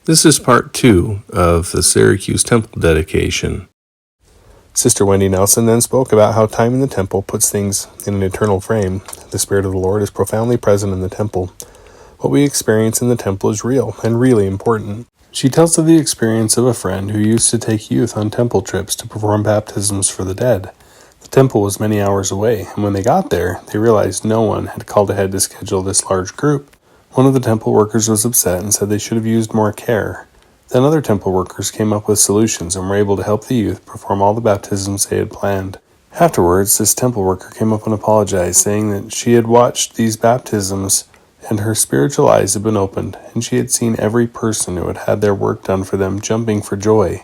This is part 2 of the Syracuse Temple dedication. Sister Wendy Nelson then spoke about how time in the temple puts things in an eternal frame. The Spirit of the Lord is profoundly present in the temple. What we experience in the temple is real and really important. She tells of the experience of a friend who used to take youth on temple trips to perform baptisms for the dead. The temple was many hours away, and when they got there, they realized no one had called ahead to schedule this large group. One of the temple workers was upset and said they should have used more care. Then other temple workers came up with solutions and were able to help the youth perform all the baptisms they had planned. Afterwards, this temple worker came up and apologized, saying that she had watched these baptisms and her spiritual eyes had been opened, and she had seen every person who had had their work done for them jumping for joy.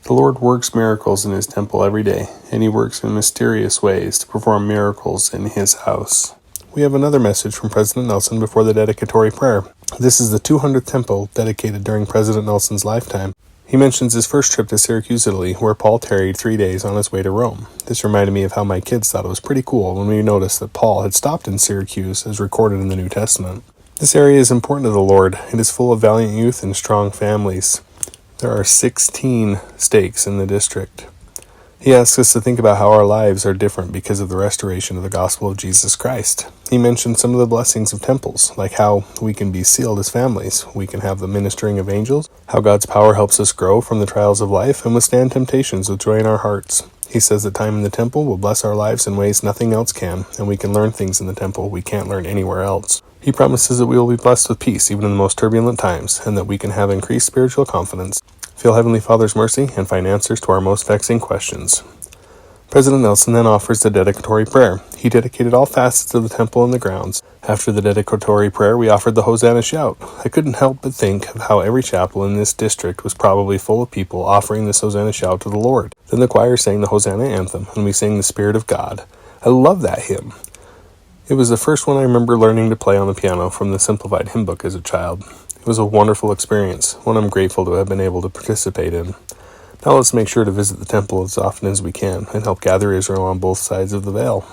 The Lord works miracles in His temple every day, and He works in mysterious ways to perform miracles in His house. We have another message from President Nelson before the Dedicatory Prayer. This is the 200th temple dedicated during President Nelson's lifetime. He mentions his first trip to Syracuse, Italy, where Paul tarried 3 days on his way to Rome. This reminded me of how my kids thought it was pretty cool when we noticed that Paul had stopped in Syracuse as recorded in the New Testament. This area is important to the Lord. It is full of valiant youth and strong families. There are 16 stakes in the district. He asks us to think about how our lives are different because of the restoration of the gospel of Jesus Christ. He mentioned some of the blessings of temples, like how we can be sealed as families, we can have the ministering of angels, how God's power helps us grow from the trials of life and withstand temptations with joy in our hearts. He says that time in the temple will bless our lives in ways nothing else can, and we can learn things in the temple we can't learn anywhere else. He promises that we will be blessed with peace even in the most turbulent times, and that we can have increased spiritual confidence, feel Heavenly Father's mercy, and find answers to our most vexing questions. President Nelson then offers the Dedicatory Prayer. He dedicated all facets of the temple and the grounds. After the Dedicatory Prayer, we offered the Hosanna shout. I couldn't help but think of how every chapel in this district was probably full of people offering this Hosanna shout to the Lord. Then the choir sang the Hosanna anthem, and we sang the Spirit of God. I love that hymn. It was the first one I remember learning to play on the piano from the Simplified Hymn Book as a child. It was a wonderful experience, one I'm grateful to have been able to participate in. Now let's make sure to visit the temple as often as we can and help gather Israel on both sides of the veil.